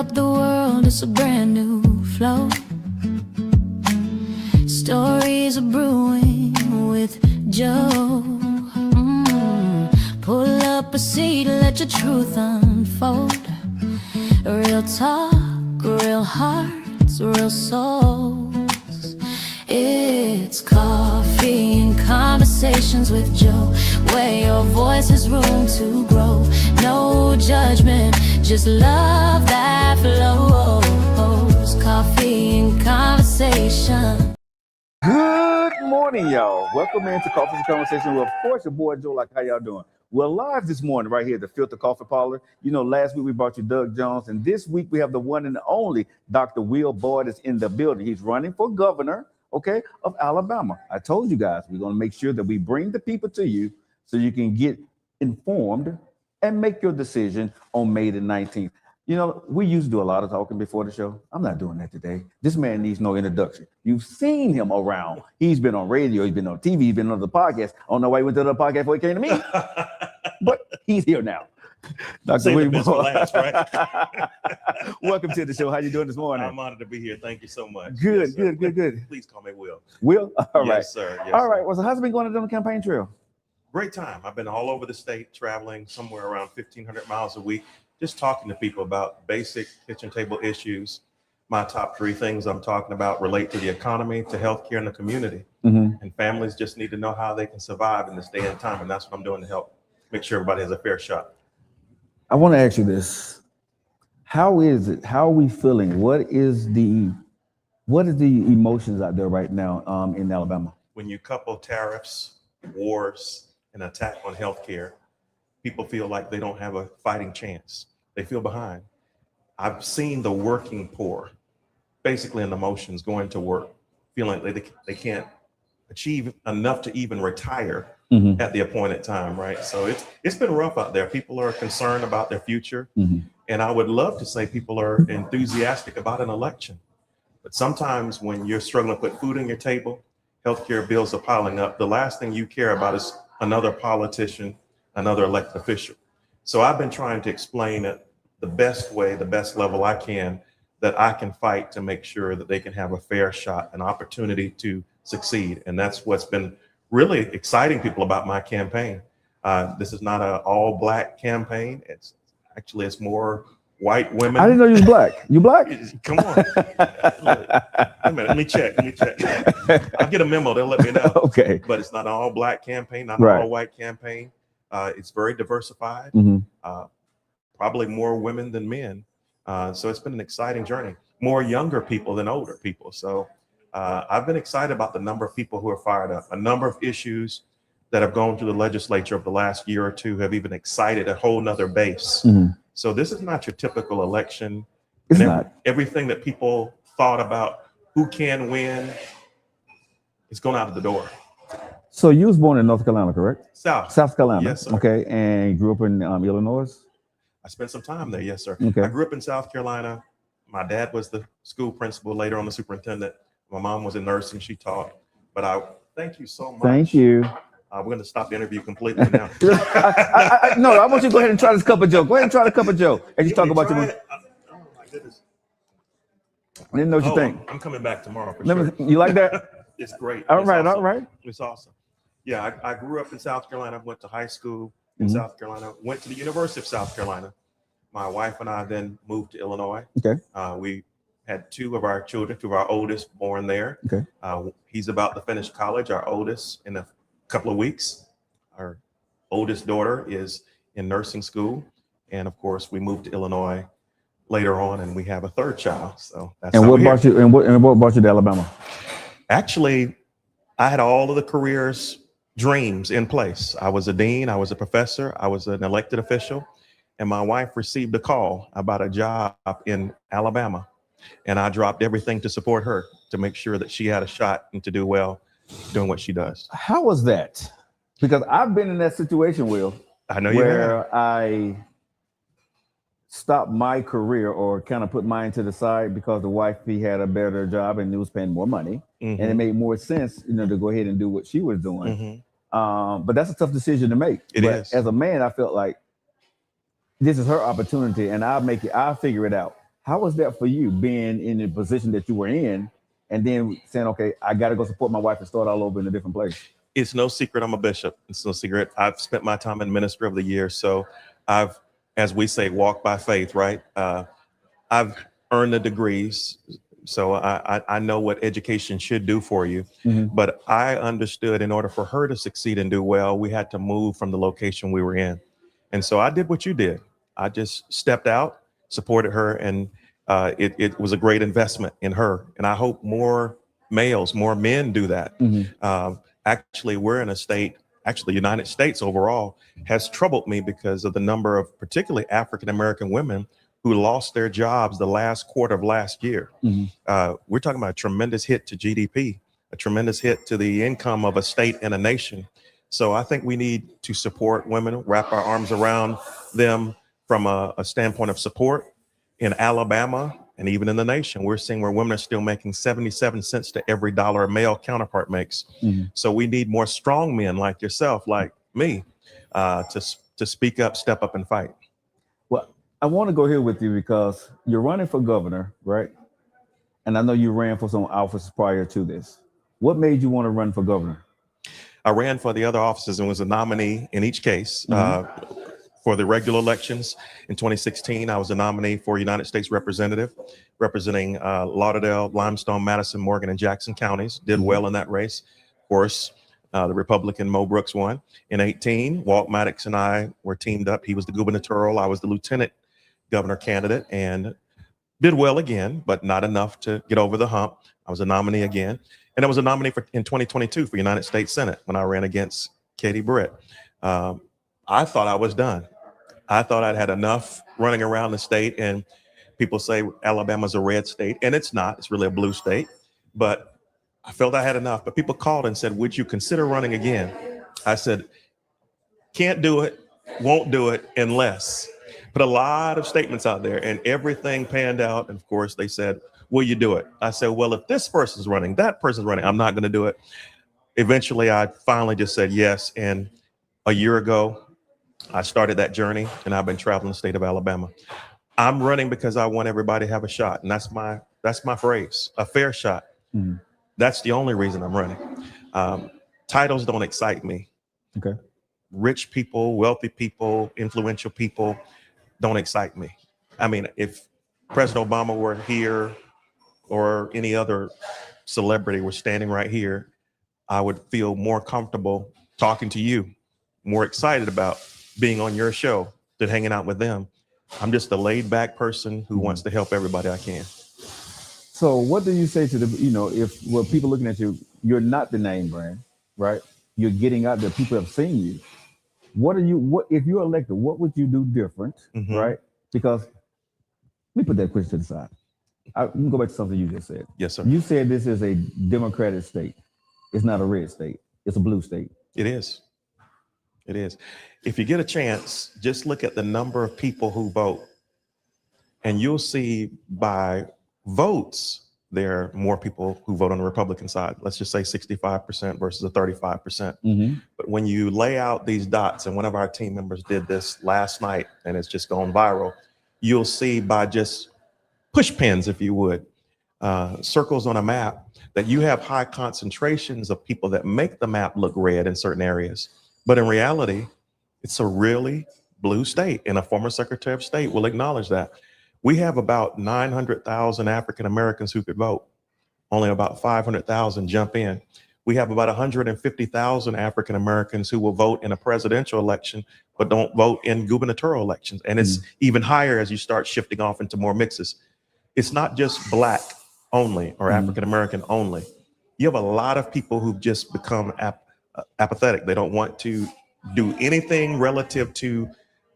up the world, it's a brand new flow. Stories are brewing with Joe. Pull up a seat, let your truth unfold. Real talk, real hearts, real souls. It's coffee and conversations with Joe, where your voice has room to grow. No judgment, just love that flows. Coffee and conversation. Good morning, y'all. Welcome into Coffee and Conversation with, of course, your boy Joe. Like, how y'all doing? We're live this morning right here at the Filter Coffee Parlor. You know, last week we brought you Doug Jones, and this week we have the one and only Dr. Will Boyd is in the building. He's running for governor, okay, of Alabama. I told you guys we're going to make sure that we bring the people to you so you can get informed and make your decision on May the 19th. You know, we used to do a lot of talking before the show. I'm not doing that today. This man needs no introduction. You've seen him around. He's been on radio. He's been on TV. He's been on the podcast. I don't know why he went to the podcast before he came to me, but he's here now. Dr. Will Boyd. Last, right? Welcome to the show. How you doing this morning? I'm honored to be here. Thank you so much. Good, Yes, good. Please call me Will. Will? All right. Yes, sir. Yes, All right. sir. Well, so how's it been going on the campaign trail? Great time. I've been all over the state, traveling somewhere around 1,500 miles a week, just talking to people about basic kitchen table issues. My top three things I'm talking about relate to the economy, to healthcare, and the community. And families just need to know how they can survive in this day and time. And that's what I'm doing to help make sure everybody has a fair shot. I want to ask you this. How is it? How are we feeling? What is the emotions out there right now in Alabama? When you couple tariffs, wars, and attack on healthcare, people feel like they don't have a fighting chance. They feel behind. I've seen the working poor, basically in the motions, going to work, feeling like they can't achieve enough to even retire at the appointed time, right? So it's been rough out there. People are concerned about their future. And I would love to say people are enthusiastic about an election. But sometimes when you're struggling to put food on your table, healthcare bills are piling up, the last thing you care about is another politician, another elected official. So I've been trying to explain it the best way, the best level I can, that I can fight to make sure that they can have a fair shot, an opportunity to succeed. And that's what's been really exciting people about my campaign. This is not an all black campaign. It's more white women. I didn't know you was black. You black? Come on. Wait a minute, let me check. I'll get a memo, they'll let me know. Okay. But it's not an all black campaign, not an all white campaign. It's very diversified, probably more women than men. So it's been an exciting journey, more younger people than older people. So I've been excited about the number of people who are fired up. A number of issues that have gone through the legislature over the last year or two have even excited a whole nother base. So this is not your typical election. It's not. Everything that people thought about who can win is going out of the door. So you was born in North Carolina, correct? South Carolina. Yes, sir. Okay, and you grew up in Illinois? I spent some time there, yes, sir. Okay. I grew up in South Carolina. My dad was the school principal, later on the superintendent. My mom was in nursing, she taught. But thank you so much. Thank you. We're going to stop the interview completely now. No, I want you to go ahead and try this cup of Joe. Go ahead and try the cup of Joe. And you talk about your. Oh my goodness. I didn't know what you think. I'm coming back tomorrow for sure. You like that? It's great. All It's right, awesome. all right. It's awesome. Yeah, I grew up in South Carolina. Went to high school in South Carolina. Went to the University of South Carolina. My wife and I then moved to Illinois. Okay. We had two of our oldest born there. Okay. He's about to finish college, our oldest, in a couple of weeks. Our oldest daughter is in nursing school. And of course, we moved to Illinois later on, and we have a third child. So that's what brought you to Alabama? Actually, I had all of the careers dreams in place. I was a dean, I was a professor, I was an elected official, and my wife received a call about a job in Alabama. And I dropped everything to support her, to make sure that she had a shot and to do well doing what she does. How was that? Because I've been in that situation, Will. I know you have. Where I stopped my career or kind of put mine to the side because the wifey had a better job and was paying more money. And it made more sense, to go ahead and do what she was doing. But that's a tough decision to make. It is. As a man, I felt like this is her opportunity, and I'll figure it out. How was that for you, being in the position that you were in, and then saying, "Okay, I got to go support my wife and start all over in a different place"? It's no secret I'm a bishop. It's no secret. I've spent my time in ministry of the year. So I've, as we say, walked by faith, right? I've earned the degrees. So I know what education should do for you. Mm-hmm. But I understood in order for her to succeed and do well, we had to move from the location we were in. And so I did what you did. I just stepped out, supported her, and it was a great investment in her. And I hope more males, more men do that. Mm-hmm. Actually, we're in a state, actually, the United States overall has troubled me because of the number of particularly African American women who lost their jobs the last quarter of last year. Mm-hmm. We're talking about a tremendous hit to GDP, a tremendous hit to the income of a state and a nation. So I think we need to support women, wrap our arms around them from a standpoint of support. In Alabama and even in the nation, we're seeing where women are still making 77 cents to every dollar a male counterpart makes. Mm-hmm. So we need more strong men like yourself, like me, to speak up, step up, and fight. Well, I want to go here with you because you're running for governor, right? And I know you ran for some offices prior to this. What made you want to run for governor? I ran for the other offices and was a nominee in each case. Mm-hmm. For the regular elections in 2016, I was a nominee for United States Representative, representing Lauderdale, Limestone, Madison, Morgan, and Jackson counties. Did well in that race. Of course, the Republican Mo Brooks won. In 18, Walt Maddox and I were teamed up. He was the gubernatorial, I was the lieutenant governor candidate, and did well again, but not enough to get over the hump. I was a nominee again. And I was a nominee in 2022 for United States Senate when I ran against Katie Britt. I thought I was done. I thought I'd had enough running around the state, and people say Alabama's a red state, and it's not. It's really a blue state. But I felt I had enough. But people called and said, "Would you consider running again?" I said, "Can't do it, won't do it unless." Put a lot of statements out there, and everything panned out. And of course, they said, "Will you do it?" I said, "Well, if this person's running, that person's running, I'm not going to do it." Eventually, I finally just said yes. And a year ago, I started that journey, and I've been traveling the state of Alabama. I'm running because I want everybody to have a shot, and that's my phrase, a fair shot. Mm-hmm. That's the only reason I'm running. Titles don't excite me. Okay. Rich people, wealthy people, influential people don't excite me. I mean, if President Obama were here or any other celebrity were standing right here, I would feel more comfortable talking to you, more excited about being on your show than hanging out with them. I'm just a laid back person who wants to help everybody I can. So what do you say to if people looking at you, you're not the name brand, right? You're getting out there, people have seen you. What if you're elected, what would you do different, Mm-hmm. right? Because let me put that question to the side. Let me go back to something you just said. Yes, sir. You said this is a Democratic state. It's not a red state. It's a blue state. It is. It is. If you get a chance, just look at the number of people who vote, and you'll see by votes, there are more people who vote on the Republican side. Let's just say 65% versus a 35%. Mm-hmm. But when you lay out these dots, and one of our team members did this last night, and it's just gone viral, you'll see by just push pins, if you would, circles on a map, that you have high concentrations of people that make the map look red in certain areas. But in reality, it's a really blue state, and a former Secretary of State will acknowledge that. We have about 900,000 African Americans who could vote. Only about 500,000 jump in. We have about 150,000 African Americans who will vote in a presidential election, but don't vote in gubernatorial elections. And it's even higher as you start shifting off into more mixes. It's not just Black only or African American only. You have a lot of people who've just become apathetic. They don't want to do anything relative to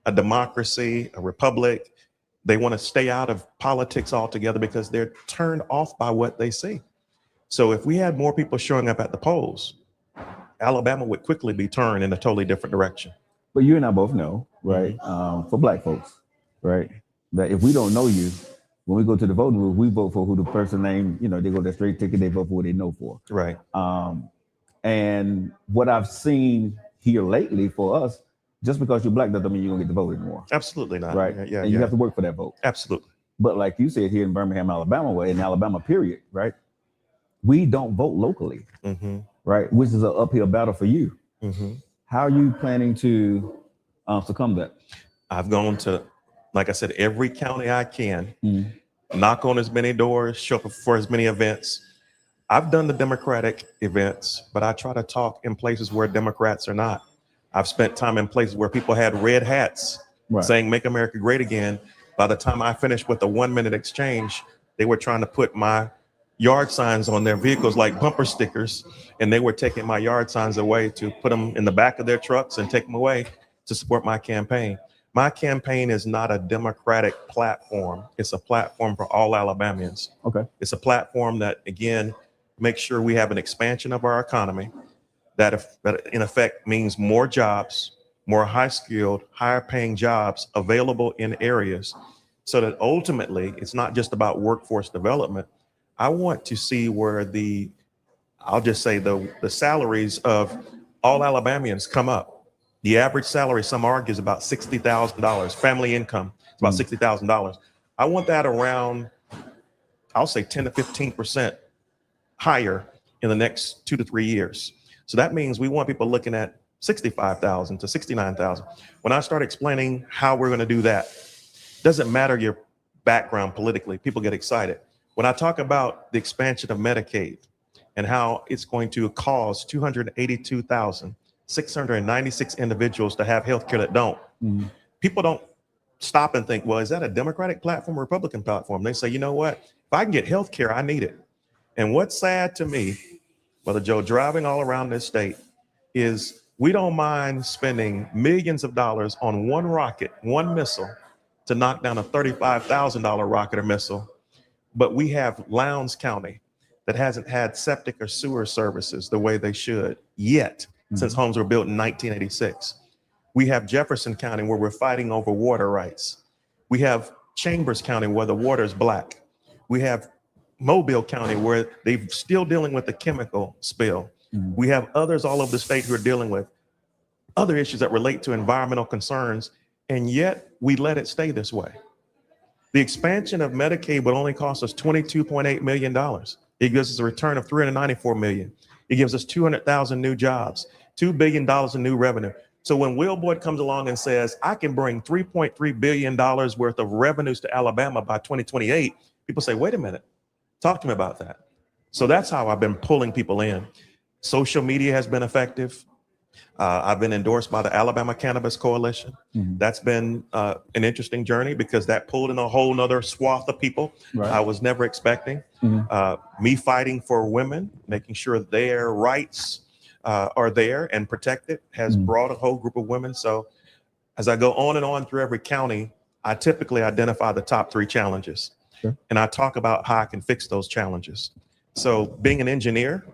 a democracy, a republic. They want to stay out of politics altogether because they're turned off by what they see. So if we had more people showing up at the polls, Alabama would quickly be turned in a totally different direction. But you and I both know, right, for Black folks, right, that if we don't know you, when we go to the voting booth, we vote for who the person named, they go that straight ticket, they vote for what they know for. Right. And what I've seen here lately for us, just because you're Black doesn't mean you're gonna get the vote anymore. Absolutely not. Right. Yeah. And you have to work for that vote. Absolutely. But like you said, here in Birmingham, Alabama, well, in Alabama, period, right? We don't vote locally, right? Which is an uphill battle for you. How are you planning to succumb to that? I've gone to, like I said, every county I can, knock on as many doors, show up for as many events. I've done the Democratic events, but I try to talk in places where Democrats are not. I've spent time in places where people had red hats saying "Make America Great Again." By the time I finished with the 1-minute exchange, they were trying to put my yard signs on their vehicles like bumper stickers, and they were taking my yard signs away to put them in the back of their trucks and take them away to support my campaign. My campaign is not a Democratic platform. It's a platform for all Alabamians. Okay. It's a platform that, again, makes sure we have an expansion of our economy that in effect means more jobs, more high-skilled, higher-paying jobs available in areas, so that ultimately it's not just about workforce development. I want to see where I'll just say the salaries of all Alabamians come up. The average salary, some argue, is about $60,000. Family income is about $60,000. I want that around, I'll say 10 to 15% higher in the next 2 to 3 years. So that means we want people looking at 65,000 to 69,000. When I start explaining how we're going to do that, doesn't matter your background politically, people get excited. When I talk about the expansion of Medicaid and how it's going to cause 282,696 individuals to have health care that don't, people don't stop and think, well, is that a Democratic platform or Republican platform? They say, you know what? If I can get health care, I need it. And what's sad to me, Brother Joe, driving all around this state, is we don't mind spending millions of dollars on one rocket, one missile, to knock down a $35,000 rocket or missile. But we have Lowndes County that hasn't had septic or sewer services the way they should yet, since homes were built in 1986. We have Jefferson County where we're fighting over water rights. We have Chambers County where the water is black. We have Mobile County where they're still dealing with the chemical spill. We have others all over the state who are dealing with other issues that relate to environmental concerns, and yet we let it stay this way. The expansion of Medicaid would only cost us $22.8 million. It gives us a return of $394 million. It gives us 200,000 new jobs, $2 billion in new revenue. So when Will Boyd comes along and says, I can bring $3.3 billion worth of revenues to Alabama by 2028, people say, wait a minute, talk to me about that. So that's how I've been pulling people in. Social media has been effective. I've been endorsed by the Alabama Cannabis Coalition. That's been an interesting journey because that pulled in a whole nother swath of people I was never expecting. Me fighting for women, making sure their rights are there and protected, has brought a whole group of women. So as I go on and on through every county, I typically identify the top 3 challenges. And I talk about how I can fix those challenges. So being an engineer,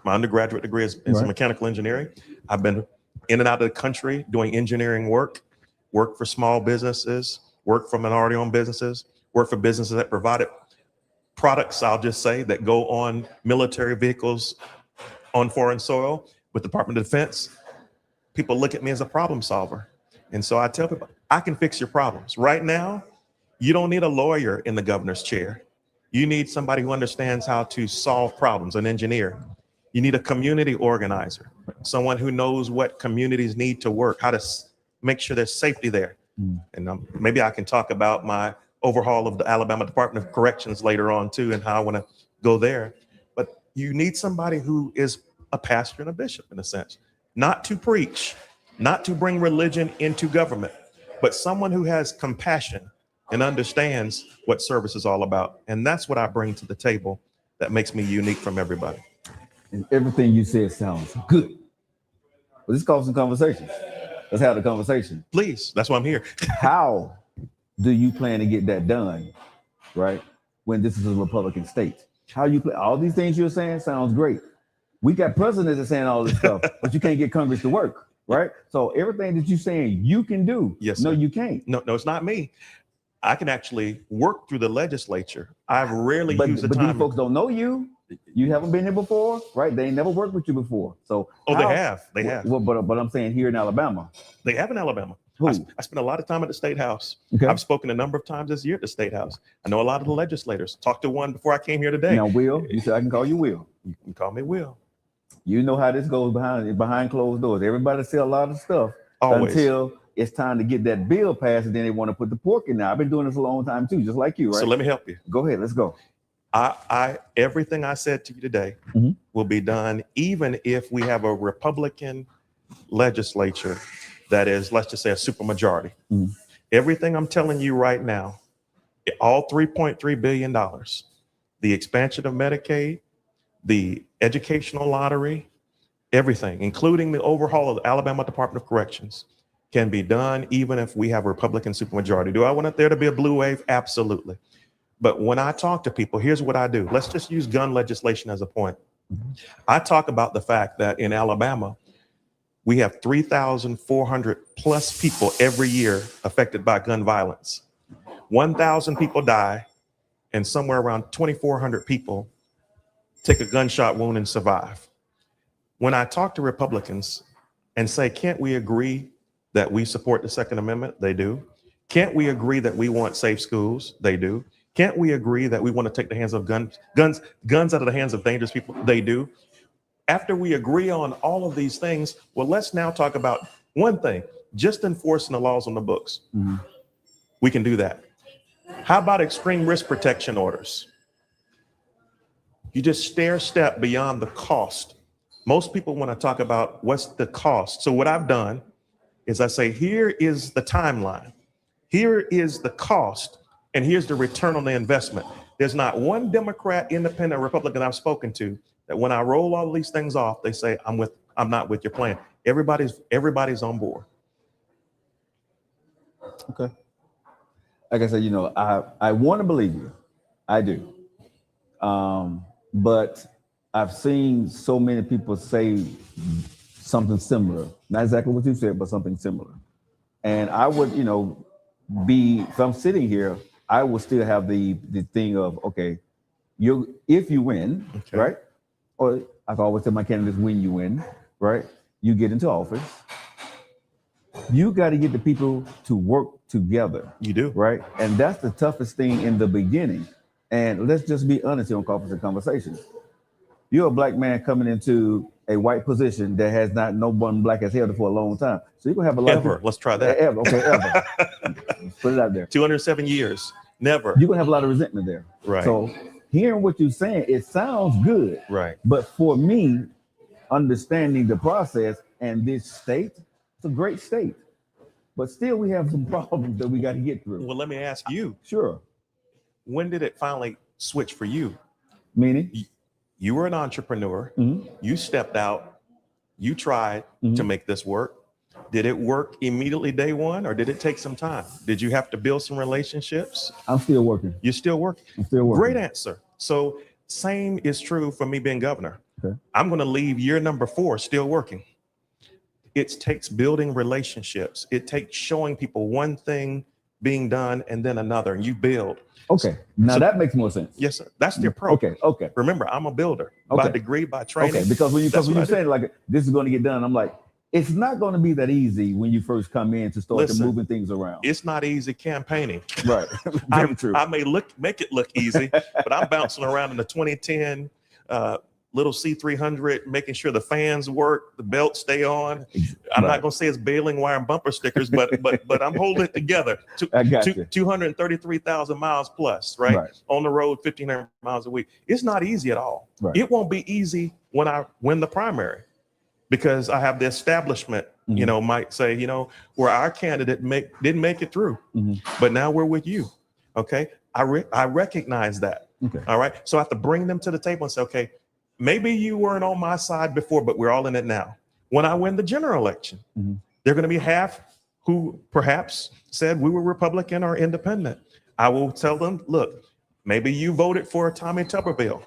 my undergraduate degree is in mechanical engineering. I've been in and out of the country doing engineering work for small businesses, work for minority-owned businesses, work for businesses that provided products, I'll just say, that go on military vehicles on foreign soil with the Department of Defense. People look at me as a problem solver. And so I tell people, I can fix your problems. Right now, you don't need a lawyer in the governor's chair. You need somebody who understands how to solve problems, an engineer. You need a community organizer, someone who knows what communities need to work, how to make sure there's safety there. And maybe I can talk about my overhaul of the Alabama Department of Corrections later on too, and how I want to go there. But you need somebody who is a pastor and a bishop in a sense, not to preach, not to bring religion into government, but someone who has compassion and understands what service is all about. And that's what I bring to the table that makes me unique from everybody. And everything you said sounds good. But this calls some conversation. Let's have the conversation. Please, that's why I'm here. How do you plan to get that done, right? When this is a Republican state? How you play all these things you're saying sounds great. We got presidents that are saying all this stuff, but you can't get Congress to work, right? So everything that you're saying you can do. Yes, no, sir. you can't. No, it's not me. I can actually work through the legislature. I've rarely used the time. But these folks don't know you. You haven't been here before, right? They ain't never worked with you before. So they have. Well, but I'm saying here in Alabama. They have in Alabama. Who? I spent a lot of time at the State House. Okay. I've spoken a number of times this year at the State House. I know a lot of the legislators. Talked to one before I came here today. Now, Will, you said I can call you Will. You can call me Will. You know how this goes behind closed doors. Everybody say a lot of stuff Always. until it's time to get that bill passed, and then they want to put the pork in there. I've been doing this a long time too, just like you, right? So let me help you. Go ahead, let's go. Everything I said to you today will be done, even if we have a Republican legislature that is, let's just say, a supermajority. Everything I'm telling you right now, all $3.3 billion, the expansion of Medicaid, the educational lottery, everything, including the overhaul of the Alabama Department of Corrections, can be done even if we have a Republican supermajority. Do I want there to be a blue wave? Absolutely. But when I talk to people, here's what I do. Let's just use gun legislation as a point. I talk about the fact that in Alabama, we have 3,400 plus people every year affected by gun violence. 1,000 people die, and somewhere around 2,400 people take a gunshot wound and survive. When I talk to Republicans and say, can't we agree that we support the Second Amendment? They do. Can't we agree that we want safe schools? They do. Can't we agree that we want to take the hands of guns out of the hands of dangerous people? They do. After we agree on all of these things, well, let's now talk about one thing, just enforcing the laws on the books. We can do that. How about extreme risk protection orders? You just stair step beyond the cost. Most people want to talk about what's the cost. So what I've done is I say, here is the timeline. Here is the cost. And here's the return on the investment. There's not one Democrat, Independent, Republican I've spoken to that when I roll all these things off, they say, I'm not with your plan. Everybody's on board. Okay. Like I said, I want to believe you. I do. But I've seen so many people say something similar. Not exactly what you said, but something similar. And I would, if I'm sitting here, I will still have the thing of, okay, if you win, okay, right? Or I've always tell my candidates, when you win, right? You get into office. You got to get the people to work together. You do. Right? And that's the toughest thing in the beginning. And let's just be honest here on Coffee and Conversations. You're a black man coming into a white position that has not no one black has held it for a long time. So you're gonna have a lot of people. Let's try that. Ever. Okay, ever. Let's put it out there. 207 years. Never. You're gonna have a lot of resentment there. Right. So hearing what you're saying, it sounds good. Right. But for me, understanding the process and this state, it's a great state. But still we have some problems that we got to get through. Well, let me ask you. Sure. When did it finally switch for you? Meaning? You were an entrepreneur. You stepped out. You tried to make this work. Did it work immediately day one, or did it take some time? Did you have to build some relationships? I'm still working. You're still working? I'm still working. Great answer. So same is true for me being governor. Okay. I'm going to leave year number 4 still working. It takes building relationships. It takes showing people one thing being done and then another, and you build. Okay. Now that makes more sense. Yes, sir. That's the approach. Okay. Remember, I'm a builder by degree, by training. Okay, because when you say like this is going to get done, I'm like, it's not going to be that easy when you first come in to start moving things around. It's not easy campaigning. Right. Very true. I may make it look easy, but I'm bouncing around in the 2010 little C300, making sure the fans work, the belts stay on. I'm not going to say it's baling wire and bumper stickers, but I'm holding it together. 233,000 miles plus, right? On the road, 1,500 miles a week. It's not easy at all. Right. It won't be easy when I win the primary, because I have the establishment, might say, where our candidate didn't make it through, but now we're with you. Okay. I recognize that. Okay. All right. So I have to bring them to the table and say, okay, maybe you weren't on my side before, but we're all in it now. When I win the general election, they're going to be half who perhaps said we were Republican or independent. I will tell them, look, maybe you voted for Tommy Tuberville,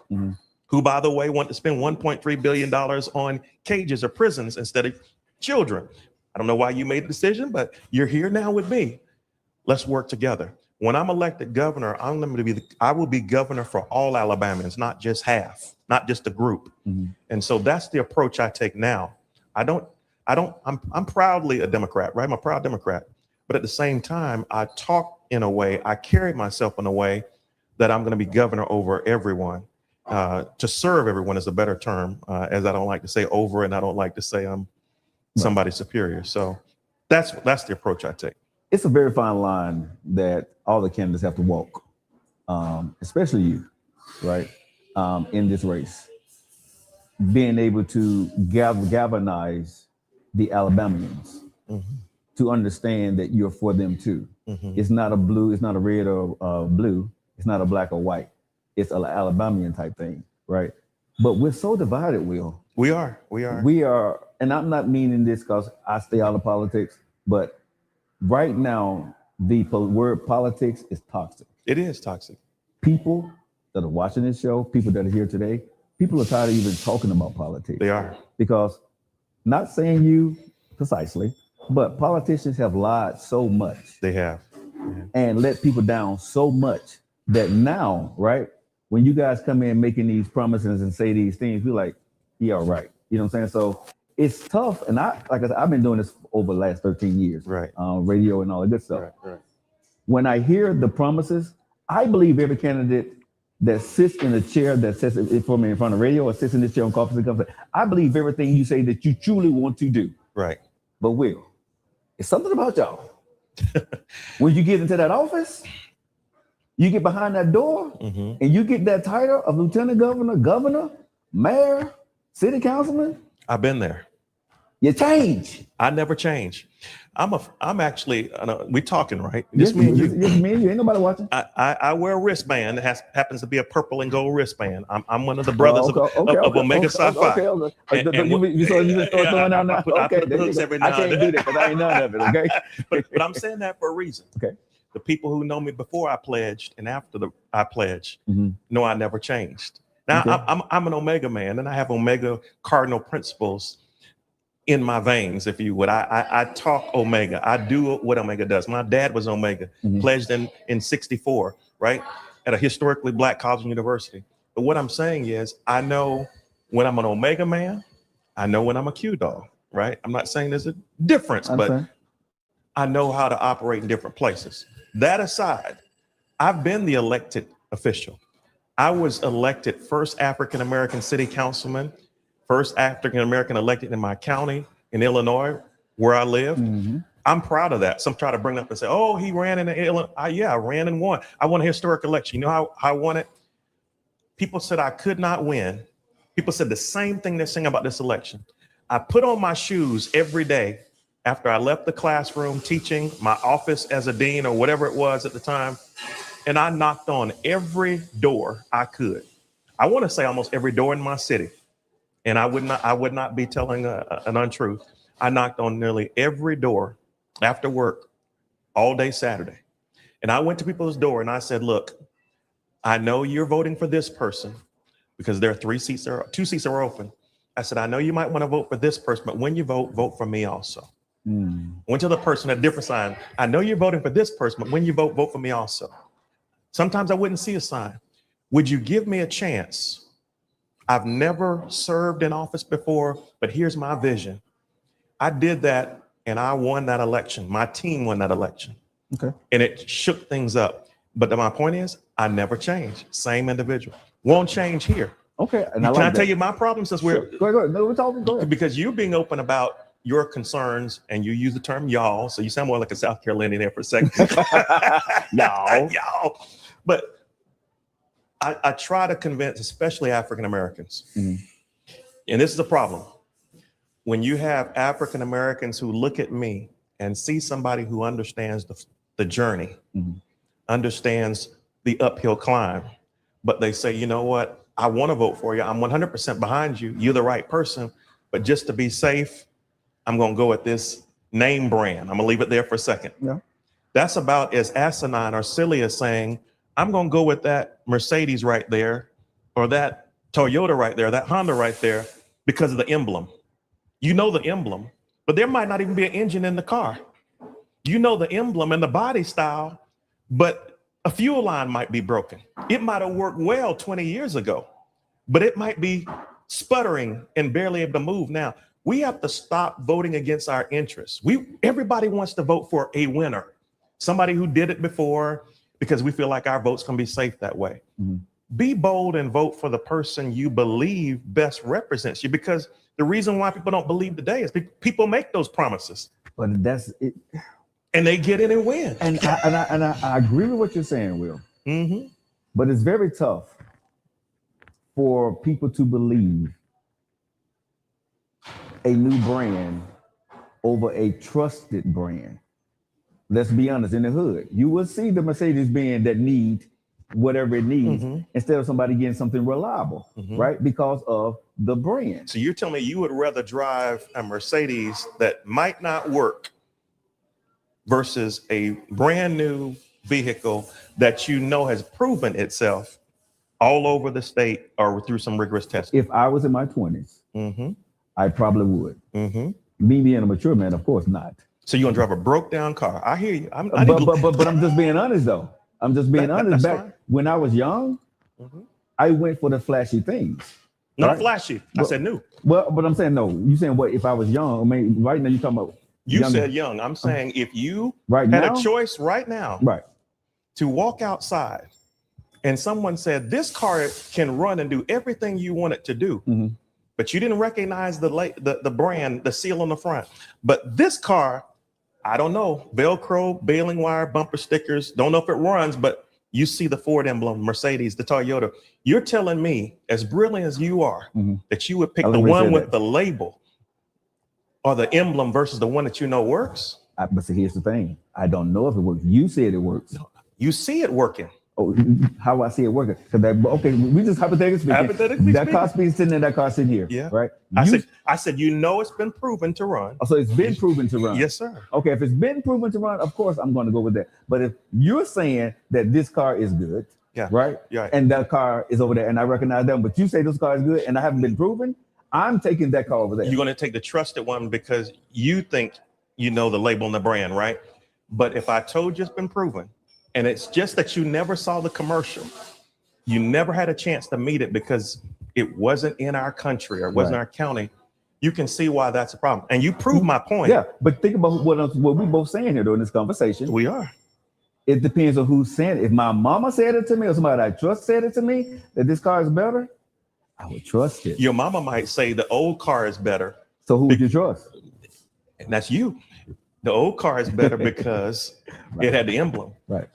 who, by the way, wanted to spend $1.3 billion on cages or prisons instead of children. I don't know why you made the decision, but you're here now with me. Let's work together. When I'm elected governor, I will be governor for all Alabamians, not just half, not just a group. And so that's the approach I take now. I'm proudly a Democrat, right? I'm a proud Democrat, But at the same time, I talk in a way, I carry myself in a way that I'm going to be governor over everyone. To serve everyone is a better term, as I don't like to say over, and I don't like to say I'm somebody superior. So that's the approach I take. It's a very fine line that all the candidates have to walk, especially you, right? In this race, being able to galvanize the Alabamians to understand that you're for them too. It's not a blue, it's not a red or blue, it's not a black or white. It's an Alabamian type thing, right? But we're so divided, Will. We are, and I'm not meaning this because I stay out of politics, but right now, the word politics is toxic. It is toxic. People that are watching this show, people that are here today, people are tired of even talking about politics. They are. Because, not saying you precisely, but politicians have lied so much. They have. And let people down so much that now, right, when you guys come in making these promises and say these things, we're like, yeah, right. You know what I'm saying? So it's tough. And like I said, I've been doing this over the last 13 years, right? Radio and all that good stuff. Right. When I hear the promises, I believe every candidate that sits in a chair that sits for me in front of radio or sits in this chair on Coffee and Conversation, I believe everything you say that you truly want to do. Right. But Will, it's something about y'all. When you get into that office, you get behind that door and you get that title of lieutenant governor, mayor, city councilman. I've been there. You change. I never change. I'm actually, we talking, right? Just me and you. Just me and you. Ain't nobody watching. I wear a wristband that happens to be a purple and gold wristband. I'm one of the brothers of Omega Psi Phi. You start throwing out now. I can't do that because I ain't none of it. Okay. but I'm saying that for a reason. Okay. The people who know me before I pledged and after I pledged know I never changed. Now I'm an Omega man, and I have Omega cardinal principles in my veins, if you would. I talk Omega. I do what Omega does. My dad was Omega, pledged in 64, right? At a historically black college and university. But what I'm saying is, I know when I'm an Omega man, I know when I'm a Q dog, right? I'm not saying there's a difference, but I know how to operate in different places. That aside, I've been the elected official. I was elected first African-American city councilman, first African-American elected in my county in Illinois, where I live. I'm proud of that. Some try to bring up and say, oh, he ran in Illinois. I ran and won. I won a historic election. You know how I won it? People said I could not win. People said the same thing they're saying about this election. I put on my shoes every day after I left the classroom teaching, my office as a dean or whatever it was at the time, and I knocked on every door I could. I want to say almost every door in my city. And I would not be telling an untruth. I knocked on nearly every door after work all day Saturday. And I went to people's door and I said, look, I know you're voting for this person because there are 2 seats that are open. I said, I know you might want to vote for this person, but when you vote for me also. Went to the person at a different sign. I know you're voting for this person, but when you vote for me also. Sometimes I wouldn't see a sign. Would you give me a chance? I've never served in office before, but here's my vision. I did that and I won that election. My team won that election. Okay. And it shook things up. But my point is, I never changed. Same individual. Won't change here. Okay. And Can I tell you my problem since we're go ahead. No, we're talking. Go ahead. Because you're being open about your concerns and you use the term y'all. So you sound more like a South Carolinian there for a second. Y'all. But I try to convince, especially African Americans, and this is a problem. When you have African Americans who look at me and see somebody who understands the journey, understands the uphill climb, but they say, you know what, I want to vote for you. I'm 100% behind you. You're the right person. But just to be safe, I'm going to go with this name brand. I'm going to leave it there for a second. Yeah. That's about as asinine or silly as saying, I'm going to go with that Mercedes right there, or that Toyota right there, that Honda right there, because of the emblem. You know the emblem, but there might not even be an engine in the car. You know the emblem and the body style, but a fuel line might be broken. It might have worked well 20 years ago, but it might be sputtering and barely able to move now. We have to stop voting against our interests. Everybody wants to vote for a winner, somebody who did it before, because we feel like our vote's gonna be safe that way. Mm-hmm. Be bold and vote for the person you believe best represents you, because the reason why people don't believe today is people make those promises. But that's it. And they get in and win. And I agree with what you're saying, Will. Mm-hmm. But it's very tough for people to believe a new brand over a trusted brand. Let's be honest, in the hood, you will see the Mercedes Benz that need whatever it needs instead of somebody getting something reliable, right? Because of the brand. So you're telling me you would rather drive a Mercedes that might not work versus a brand new vehicle that you know has proven itself all over the state or through some rigorous testing? If I was in my 20s, I probably would. Me being a mature man, of course not. So you're gonna drive a broke down car? I hear you. But I'm just being honest though. I'm just being honest. Back fine. When I was young, I went for the flashy things. Not right? flashy. I said new. Well, but I'm saying no. You saying what? If I was young, I mean, right now you're talking about. You younger. said young. I'm saying if you right had now? a choice right now, right, to walk outside, and someone said this car can run and do everything you want it to do, but you didn't recognize the brand, the seal on the front. But this car, I don't know, Velcro, baling wire, bumper stickers, don't know if it runs, but you see the Ford emblem, Mercedes, the Toyota. You're telling me, as brilliant as you are, that you would pick the one with the label or the emblem versus the one that you know works? But see, here's the thing. I don't know if it works. You said it works. No, you see it working. Oh, how I see it working? Okay, we just hypothetically speaking. Hypothetically that car's sitting there, that car's sitting here. Yeah. Right. I said, you know, it's been proven to run. Oh, so it's been proven to run. Yes, sir. Okay, if it's been proven to run, of course I'm going to go with that. But if you're saying that this car is good, right? Yeah. And that car is over there, and I recognize them, but you say this car is good, and I haven't been proven, I'm taking that car over there. You're going to take the trusted one because you think you know the label and the brand, right? But if I told you it's been proven, and it's just that you never saw the commercial, you never had a chance to meet it because it wasn't in our country or wasn't our county, you can see why that's a problem. And you proved my point. Yeah, but think about what we both saying here during this conversation. We are. It depends on who's saying it. If my mama said it to me or somebody I trust said it to me, that this car is better, I would trust it. Your mama might say the old car is better. So who would you trust? And that's you. The old car is better because it had the emblem. Right.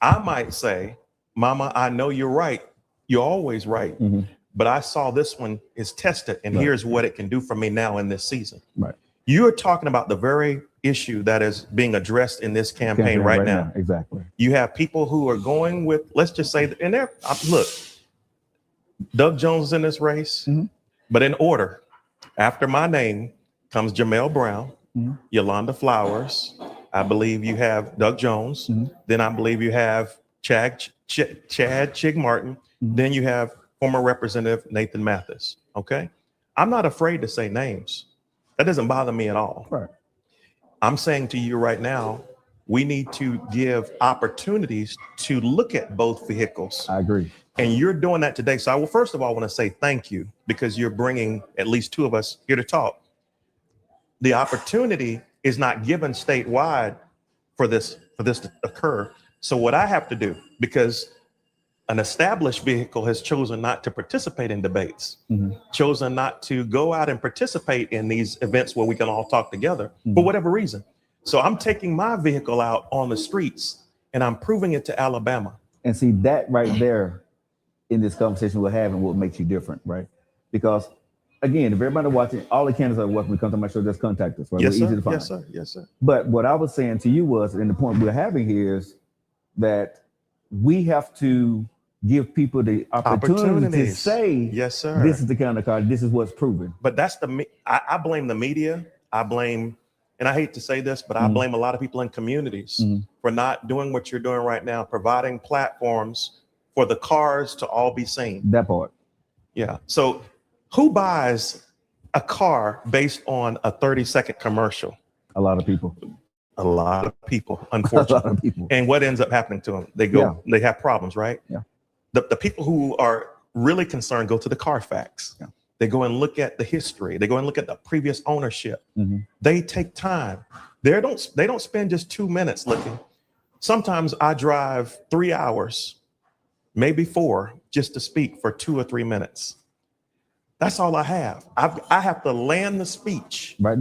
I might say, Mama, I know you're right. You're always right. But I saw this one is tested, and here's what it can do for me now in this season. Right. You're talking about the very issue that is being addressed in this campaign right now. Exactly. You have people who are going with, let's just say, and they're, look, Doug Jones is in this race, but in order, after my name comes Jamel Brown, Yolanda Flowers. I believe you have Doug Jones. Then I believe you have Chad Chig Martin. Then you have former Representative Nathan Mathis. Okay. I'm not afraid to say names. That doesn't bother me at all. Right. I'm saying to you right now, we need to give opportunities to look at both vehicles. I agree. And you're doing that today. So I will, first of all, want to say thank you because you're bringing at least two of us here to talk. The opportunity is not given statewide for this to occur. So what I have to do, because an established vehicle has chosen not to participate in debates, chosen not to go out and participate in these events where we can all talk together for whatever reason. So I'm taking my vehicle out on the streets and I'm proving it to Alabama. And see that right there in this conversation we're having, what makes you different, right? Because again, if everybody watching, all the candidates are welcome to come to my show, just contact us, right? Yes, we're sir. Easy to find. Yes, sir. Yes, sir. But what I was saying to you was, and the point we're having here is that we have to give people the opportunity to say, yes, sir, this is the kind of car, this is what's proven. But that's I blame the media. I blame, and I hate to say this, but I blame a lot of people in communities for not doing what you're doing right now, providing platforms for the cars to all be seen. That part. Yeah. So who buys a car based on a 30-second commercial? A lot of people. A lot of people, unfortunately. A lot of people. And what ends up happening to them? They go, they have problems, right? Yeah. The people who are really concerned go to the Carfax. Yeah. They go and look at the history. They go and look at the previous ownership. Mm-hmm. They take time. They don't spend just 2 minutes looking. Sometimes I drive 3 hours, maybe 4, just to speak for 2 or 3 minutes. That's all I have. I have to land the speech Right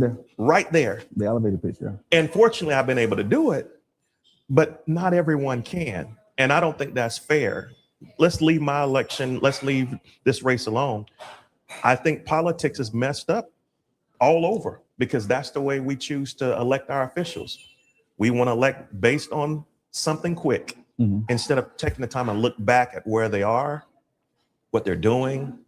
there, the elevator pitch. Yeah. And fortunately, I've been able to do it, but not everyone can. And I don't think that's fair. Let's leave my election. Let's leave this race alone. I think politics is messed up all over because that's the way we choose to elect our officials. We want to elect based on something quick instead of taking the time and look back at where they are, what they're doing,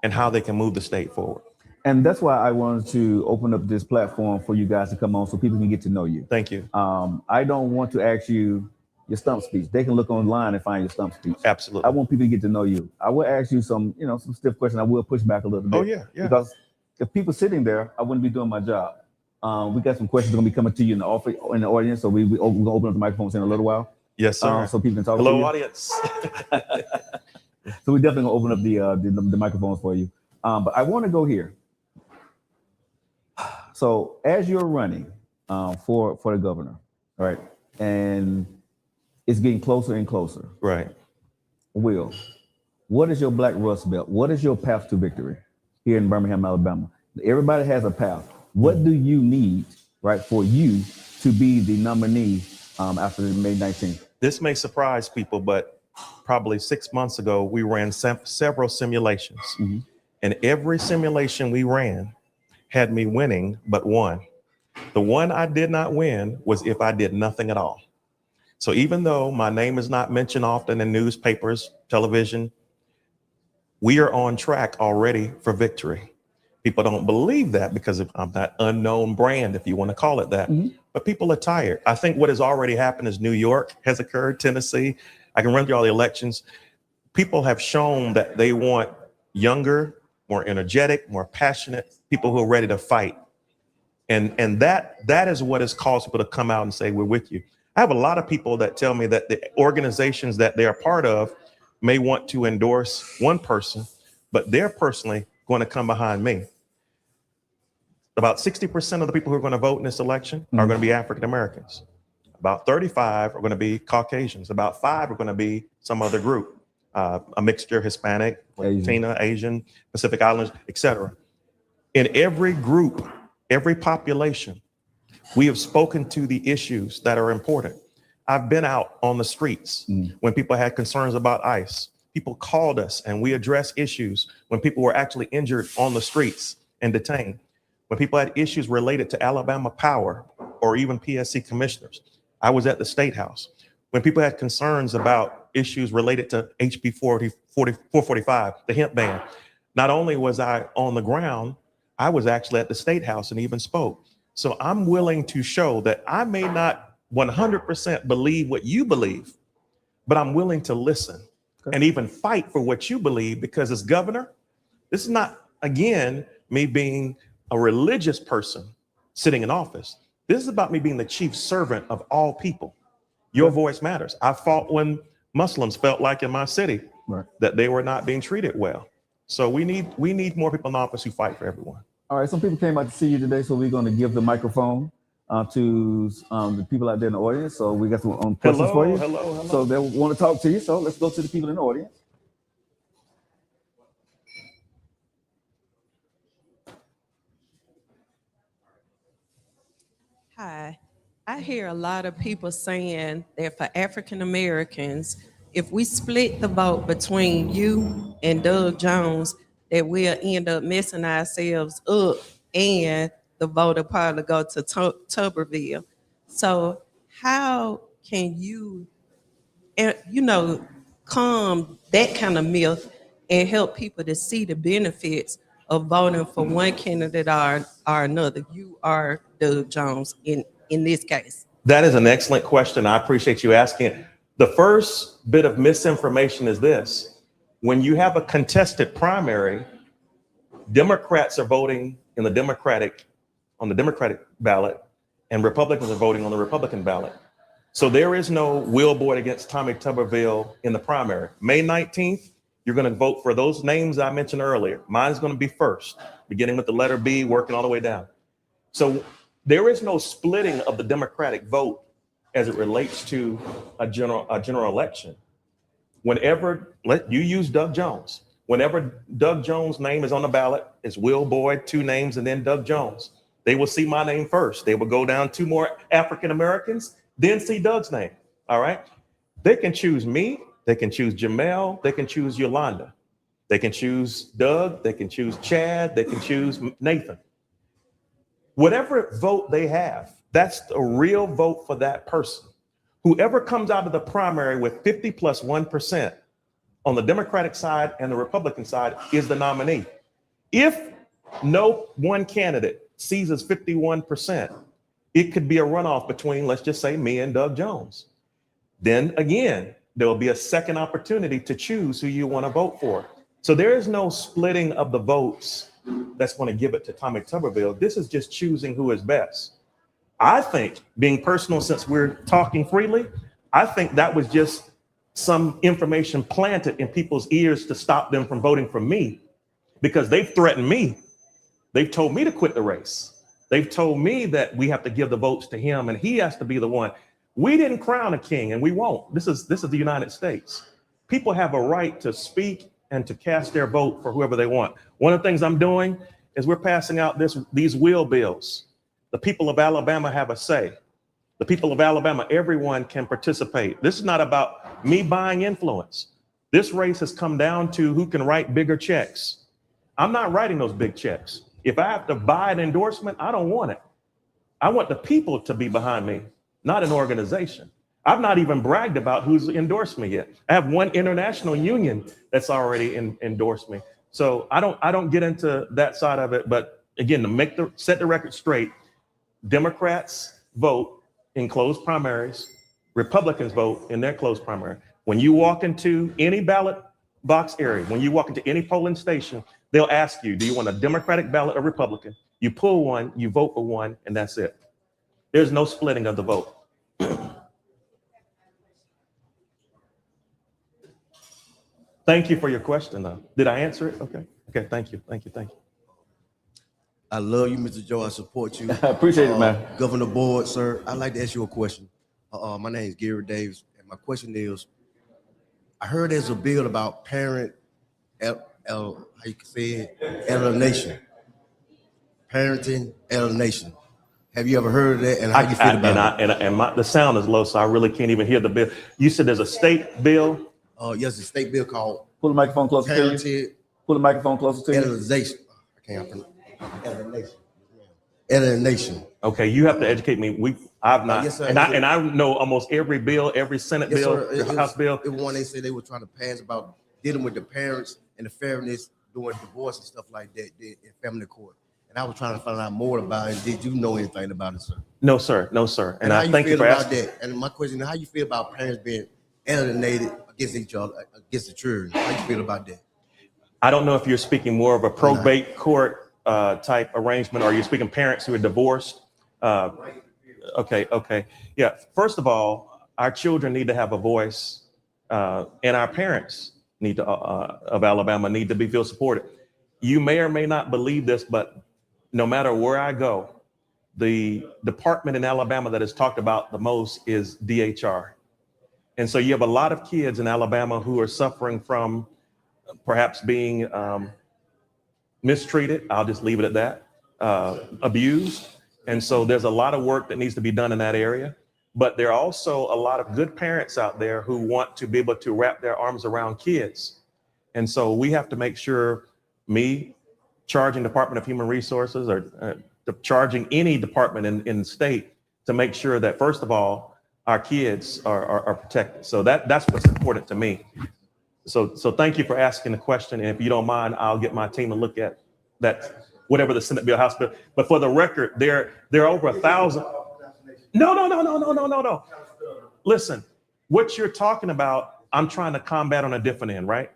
and how they can move the state forward. And that's why I wanted to open up this platform for you guys to come on so people can get to know you. Thank you. I don't want to ask you your stump speech. They can look online and find your stump speech. Absolutely. I want people to get to know you. I will ask you some stiff questions. I will push back a little bit. Oh, yeah. Because if people sitting there, I wouldn't be doing my job. We got some questions going to be coming to you in the audience. So we're going to open up the microphones in a little while. Yes, sir. So people can talk to you. Hello, audience. So we're definitely going to open up the microphones for you. But I want to go here. So as you're running for the governor, right, and it's getting closer and closer. Right. Will, what is your black rust belt? What is your path to victory here in Birmingham, Alabama? Everybody has a path. What do you need, right, for you to be the nominee after May 19th? This may surprise people, but probably 6 months ago, we ran several simulations. And every simulation we ran had me winning but one. The one I did not win was if I did nothing at all. So even though my name is not mentioned often in newspapers, television, we are on track already for victory. People don't believe that because of that unknown brand, if you want to call it that. But people are tired. I think what has already happened is New York has occurred, Tennessee. I can run through all the elections. People have shown that they want younger, more energetic, more passionate people who are ready to fight. And that is what has caused people to come out and say, we're with you. I have a lot of people that tell me that the organizations that they're part of may want to endorse one person, but they're personally going to come behind me. About 60% of the people who are going to vote in this election are going to be African Americans. About 35 are going to be Caucasians. About 5 are going to be some other group, a mixture, Hispanic, Latina, Asian, Pacific Islanders, etc. In every group, every population, we have spoken to the issues that are important. I've been out on the streets when people had concerns about ICE. People called us and we addressed issues when people were actually injured on the streets and detained. When people had issues related to Alabama Power or even PSC commissioners, I was at the State House. When people had concerns about issues related to HB 445, the hemp ban, not only was I on the ground, I was actually at the State House and even spoke. So I'm willing to show that I may not 100% believe what you believe, but I'm willing to listen and even fight for what you believe, because as governor, this is not, again, me being a religious person sitting in office. This is about me being the chief servant of all people. Your voice matters. I fought when Muslims felt like in my city that they were not being treated well. So we need more people in office who fight for everyone. All right, some people came out to see you today, so we're going to give the microphone to the people out there in the audience. So we got some questions for you. Hello. So they want to talk to you. So let's go to the people in the audience. Hi, I hear a lot of people saying that for African Americans, if we split the vote between you and Doug Jones, that we'll end up messing ourselves up and the vote will probably go to Tuberville. So how can you, calm that kind of myth and help people to see the benefits of voting for one candidate or another? You are Doug Jones in this case. That is an excellent question. I appreciate you asking it. The first bit of misinformation is this. When you have a contested primary, Democrats are voting on the Democratic ballot, and Republicans are voting on the Republican ballot. So there is no Will Boyd against Tommy Tuberville in the primary. May 19th, You're going to vote for those names I mentioned earlier. Mine's going to be first, beginning with the letter B, working all the way down. So there is no splitting of the Democratic vote as it relates to a general election. Whenever, you use Doug Jones. Whenever Doug Jones' name is on the ballot, it's Will Boyd, 2 names, and then Doug Jones. They will see my name first. They will go down 2 more African Americans, then see Doug's name. All right. They can choose me. They can choose Jamel. They can choose Yolanda. They can choose Doug. They can choose Chad. They can choose Nathan. Whatever vote they have, that's the real vote for that person. Whoever comes out of the primary with 50 plus 1% on the Democratic side and the Republican side is the nominee. If no one candidate seizes 51%, it could be a runoff between, let's just say, me and Doug Jones. Then again, there will be a second opportunity to choose who you want to vote for. So there is no splitting of the votes that's going to give it to Tommy Tuberville. This is just choosing who is best. I think, being personal, since we're talking freely, I think that was just some information planted in people's ears to stop them from voting for me, because they've threatened me. They've told me to quit the race. They've told me that we have to give the votes to him and he has to be the one. We didn't crown a king and we won't. This is the United States. People have a right to speak and to cast their vote for whoever they want. One of the things I'm doing is we're passing out these will bills. The people of Alabama have a say. The people of Alabama, everyone can participate. This is not about me buying influence. This race has come down to who can write bigger checks. I'm not writing those big checks. If I have to buy an endorsement, I don't want it. I want the people to be behind me, not an organization. I've not even bragged about who's endorsed me yet. I have one international union that's already endorsed me. So I don't get into that side of it. But again, to set the record straight, Democrats vote in closed primaries. Republicans vote in their closed primary. When you walk into any ballot box area, when you walk into any polling station, they'll ask you, do you want a Democratic ballot or Republican? You pull one, you vote for one, and that's it. There's no splitting of the vote. Thank you for your question, though. Did I answer it? Okay. Okay. Thank you. I love you, Mr. Joe. I support you. I appreciate it, man. Governor Board, sir, I'd like to ask you a question. My name is Gary Davis, and my question is, I heard there's a bill about parent alienation. Parenting alienation. Have you ever heard of that? And how do you feel about it? The sound is low, so I really can't even hear the bill. You said there's a state bill? Yes, a state bill called Pull the microphone closer to you. Parenting Pull the microphone closer to you. alienation. I can't pronounce alienation. Alienation. Okay, you have to educate me. I've not, yes, sir. and I know almost every bill, every Senate Yes, bill, sir. House bill. It was one they said they were trying to pass about dealing with the parents and the fairness doing divorce and stuff like that in family court. And I was trying to find out more about it. Did you know anything about it, sir? No, sir. And I thank you for asking. That? And my question is, how you feel about parents being alienated against each other, against the children? How you feel about that? I don't know if you're speaking more of a probate court type arrangement, or you're speaking parents who are divorced. Okay. Yeah. First of all, our children need to have a voice, and our parents of Alabama need to feel supported. You may or may not believe this, but no matter where I go, the department in Alabama that is talked about the most is DHR. And so you have a lot of kids in Alabama who are suffering from perhaps being mistreated. I'll just leave it at that, abused. And so there's a lot of work that needs to be done in that area. But there are also a lot of good parents out there who want to be able to wrap their arms around kids. And so we have to make sure, me charging Department of Human Resources or charging any department in the state, to make sure that, first of all, our kids are protected. So that's what's important to me. So thank you for asking the question. And if you don't mind, I'll get my team to look at that, whatever the Senate bill, House bill. But for the record, there are over 1,000. No. Listen, what you're talking about, I'm trying to combat on a different end, right?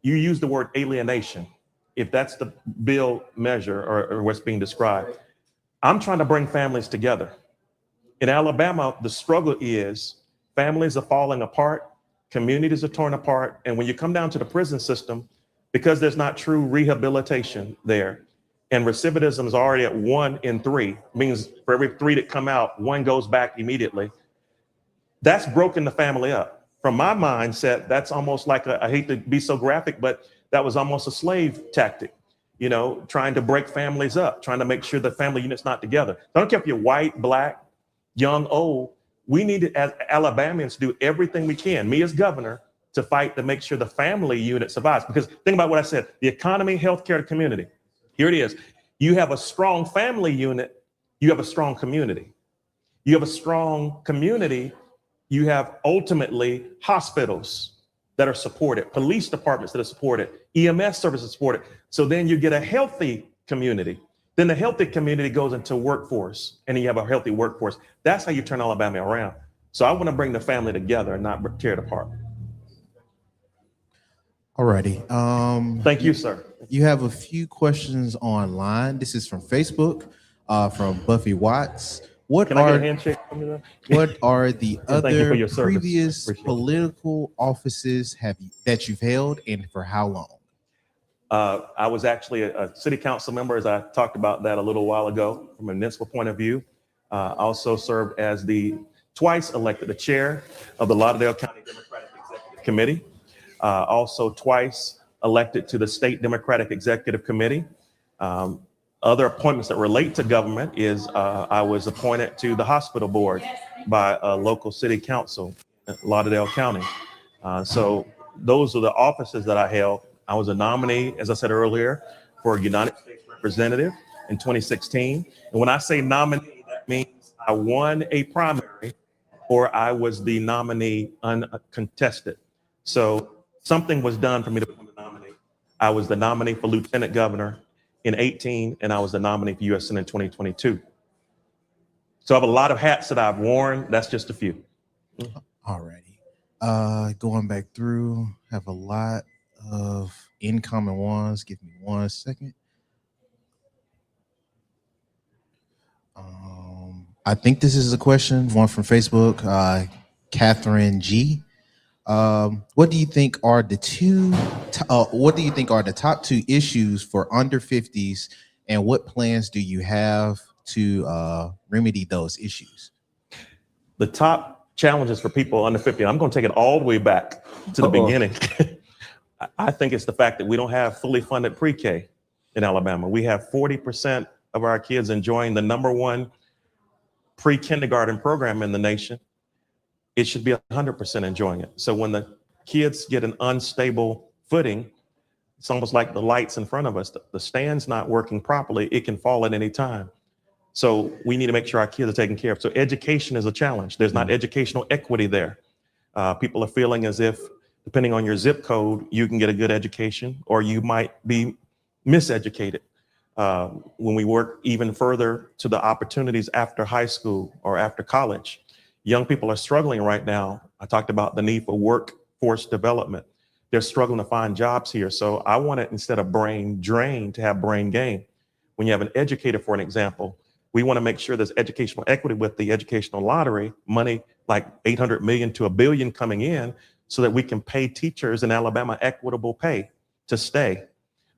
You use the word alienation, if that's the bill measure or what's being described. I'm trying to bring families together. In Alabama, the struggle is families are falling apart. communities are torn apart. And when you come down to the prison system, because there's not true rehabilitation there, and recidivism is already at 1 in 3, means for every 3 that come out, 1 goes back immediately. That's broken the family up. From my mindset, that's almost like I hate to be so graphic, but that was almost a slave tactic, you know, trying to break families up, trying to make sure the family unit's not together. I don't care if you're white, black, young, old. We need to, as Alabamians, do everything we can, me as governor, to fight to make sure the family unit survives. Because think about what I said, the economy, healthcare, community. Here it is. You have a strong family unit, you have a strong community. You have a strong community, you have ultimately hospitals that are supported, police departments that are supported, EMS services supported. So then you get a healthy community. Then the healthy community goes into workforce, and then you have a healthy workforce. That's how you turn Alabama around. So I want to bring the family together and not tear it apart. Alrighty. Thank you, sir. You have a few questions online. This is from Facebook, from Buffy Watts. Can I get a handshake from you there? What are the And thank you for other your service. previous Appreciate it. political offices that you've held, and for how long? I was actually a city council member, as I talked about that a little while ago, from a municipal point of view. Also served as twice elected the chair of the Lauderdale County Democratic Executive Committee. Also twice elected to the State Democratic Executive Committee. Other appointments that relate to government is I was appointed to the hospital board by a local city council in Lauderdale County. So those are the offices that I held. I was a nominee, as I said earlier, for a United States Representative in 2016. And when I say nominee, that means I won a primary or I was the nominee uncontested. So something was done for me to become the nominee. I was the nominee for lieutenant governor in 18, and I was the nominee for U.S. Senate in 2022. So I have a lot of hats that I've worn. That's just a few. Alrighty. Going back through, have a lot of incoming ones. Give me 1 second. I think this is a question, one from Facebook, Catherine G. What do you think are the top 2 issues for under 50s, and what plans do you have to remedy those issues? The top challenges for people under 50, I'm going to take it all the way back to the beginning. I think it's the fact that we don't have fully funded pre-K in Alabama. We have 40% of our kids enjoying the #1 pre-kindergarten program in the nation. It should be 100% enjoying it. So when the kids get an unstable footing, it's almost like the lights in front of us. The stand's not working properly. It can fall at any time. So we need to make sure our kids are taken care of. So education is a challenge. There's not educational equity there. People are feeling as if, depending on your zip code, you can get a good education, or you might be miseducated. When we work even further to the opportunities after high school or after college, young people are struggling right now. I talked about the need for workforce development. They're struggling to find jobs here. So I want it, instead of brain drain, to have brain gain. When you have an educator, for an example, we want to make sure there's educational equity with the educational lottery, money like 800 million to $1 billion coming in, so that we can pay teachers in Alabama equitable pay to stay.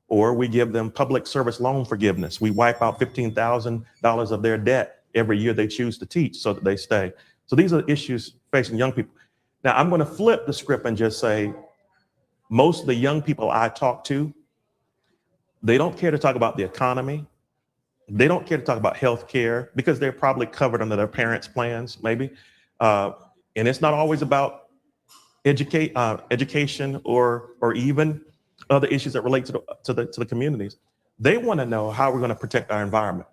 Or we give them public service loan forgiveness. We wipe out $15,000 of their debt every year they choose to teach, so that they stay. So these are issues facing young people. Now I'm going to flip the script and just say, most of the young people I talk to, they don't care to talk about the economy. They don't care to talk about health care, because they're probably covered under their parents' plans, maybe. And it's not always about education or even other issues that relate to the communities. They want to know how we're going to protect our environment.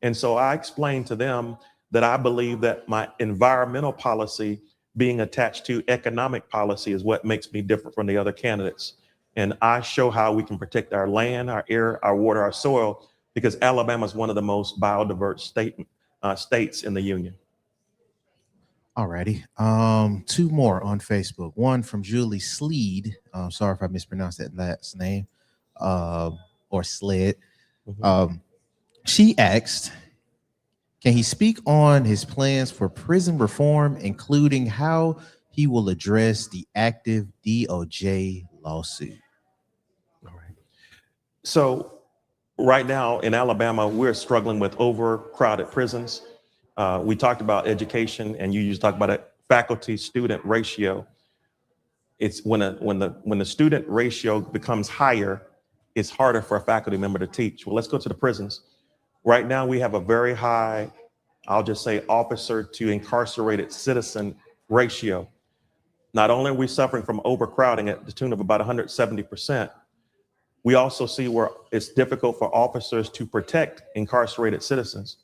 And so I explained to them that I believe that my environmental policy being attached to economic policy is what makes me different from the other candidates. And I show how we can protect our land, our air, our water, our soil, because Alabama is one of the most biodiverse states in the union. Alrighty. 2 more on Facebook. One from Julie Sleed. Sorry if I mispronounced that last name, or Sled. She asked, can he speak on his plans for prison reform, including how he will address the active DOJ lawsuit. All right. So right now in Alabama, we're struggling with overcrowded prisons. We talked about education, and you just talked about a faculty-student ratio. It's when the student ratio becomes higher, it's harder for a faculty member to teach. Well, let's go to the prisons. Right now, we have a very high, I'll just say, officer to incarcerated citizen ratio. Not only are we suffering from overcrowding at the tune of about 170%, we also see where it's difficult for officers to protect incarcerated citizens.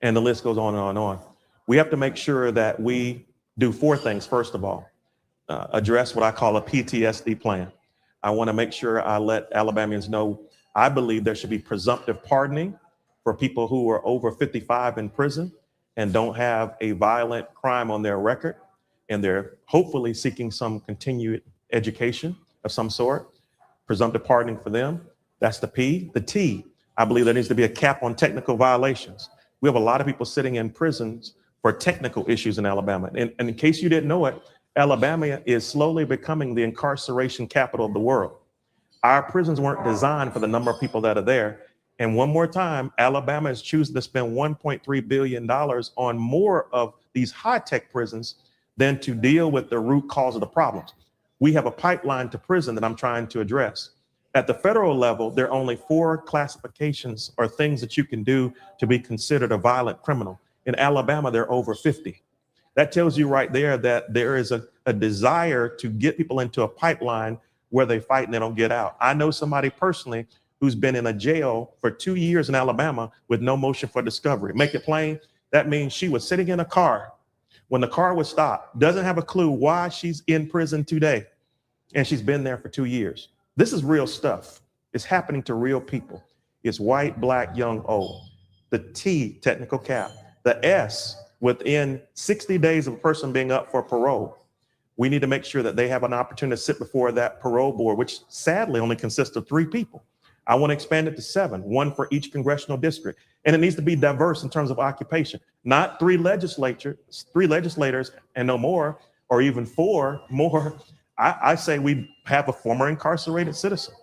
And the list goes on and on and on. We have to make sure that we do four things. First of all, address what I call a PTSD plan. I want to make sure I let Alabamians know I believe there should be presumptive pardoning for people who are over 55 in prison and don't have a violent crime on their record, and they're hopefully seeking some continued education of some sort. Presumptive pardoning for them. That's the P. The T, I believe there needs to be a cap on technical violations. We have a lot of people sitting in prisons for technical issues in Alabama. And in case you didn't know it, Alabama is slowly becoming the incarceration capital of the world. Our prisons weren't designed for the number of people that are there. And one more time, Alabama is choosing to spend $1.3 billion on more of these high-tech prisons than to deal with the root cause of the problems. We have a pipeline to prison that I'm trying to address. At the federal level, there are only 4 classifications or things that you can do to be considered a violent criminal. In Alabama, there are over 50. That tells you right there that there is a desire to get people into a pipeline where they fight and they don't get out. I know somebody personally who's been in a jail for 2 years in Alabama with no motion for discovery. Make it plain, that means she was sitting in a car when the car was stopped, doesn't have a clue why she's in prison today, and she's been there for 2 years. This is real stuff. It's happening to real people. It's white, black, young, old. The T, technical cap. The S, within 60 days of a person being up for parole, we need to make sure that they have an opportunity to sit before that parole board, which sadly only consists of 3 people. I want to expand it to 7, 1 for each congressional district. And it needs to be diverse in terms of occupation, not 3 legislators and no more, or even 4 more. I say we have a former incarcerated citizen,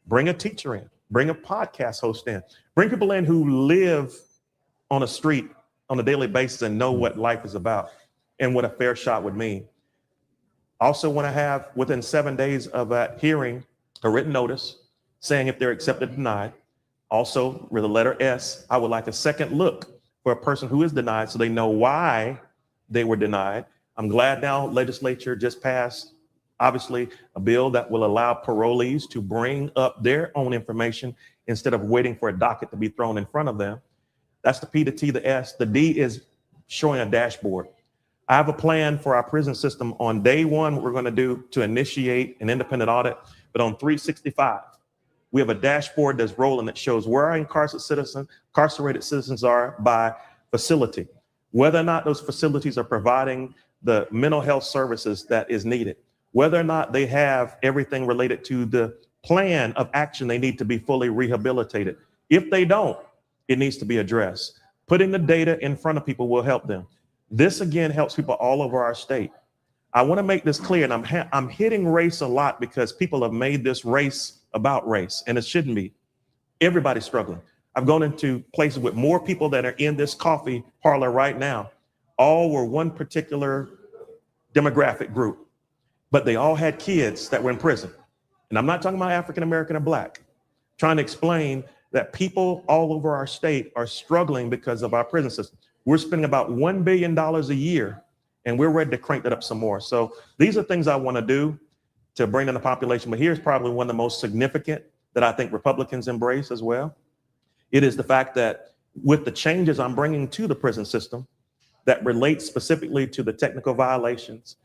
bring a teacher in, bring a podcast host in, bring people in who live on a street on a daily basis and know what life is about and what a fair shot would mean. Also want to have within 7 days of that hearing, a written notice saying if they're accepted or denied. Also with the letter S, I would like a second look for a person who is denied so they know why they were denied. I'm glad now legislature just passed, obviously, a bill that will allow parolees to bring up their own information instead of waiting for a docket to be thrown in front of them. That's the P, the T, the S. The D is showing a dashboard. I have a plan for our prison system on day 1, what we're going to do to initiate an independent audit, but on 365, we have a dashboard that's rolling that shows where our incarcerated citizens are by facility, whether or not those facilities are providing the mental health services that is needed, whether or not they have everything related to the plan of action they need to be fully rehabilitated. If they don't, it needs to be addressed. Putting the data in front of people will help them. This again helps people all over our state. I want to make this clear, and I'm hitting race a lot because people have made this race about race, and it shouldn't be. Everybody's struggling. I've gone into places with more people that are in this coffee parlor right now. All were one particular demographic group, but they all had kids that were in prison. And I'm not talking about African American or Black. I'm trying to explain that people all over our state are struggling because of our prison system. We're spending about $1 billion a year, and we're ready to crank that up some more. So these are things I want to do to bring in the population. But here's probably one of the most significant that I think Republicans embrace as well. It is the fact that with the changes I'm bringing to the prison system that relate specifically to the technical violations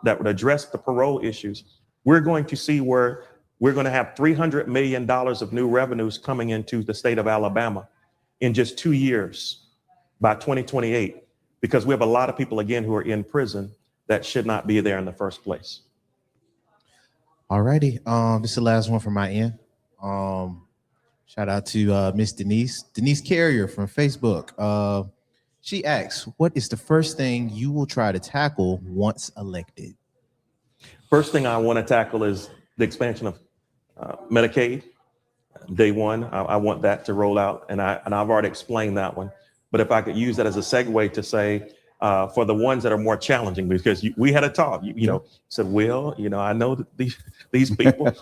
that would address the parole issues, we're going to see where we're going to have $300 million of new revenues coming into the state of Alabama in just 2 years by 2028, because we have a lot of people, again, who are in prison that should not be there in the first place. All righty. This is the last one from my end. Shout out to Miss Denise Carrier from Facebook. She asks, what is the first thing you will try to tackle once elected? First thing I want to tackle is the expansion of Medicaid. Day one, I want that to roll out, and I've already explained that one. But if I could use that as a segue to say, for the ones that are more challenging, because we had a talk, you know, said, Will, you know, I know that these people,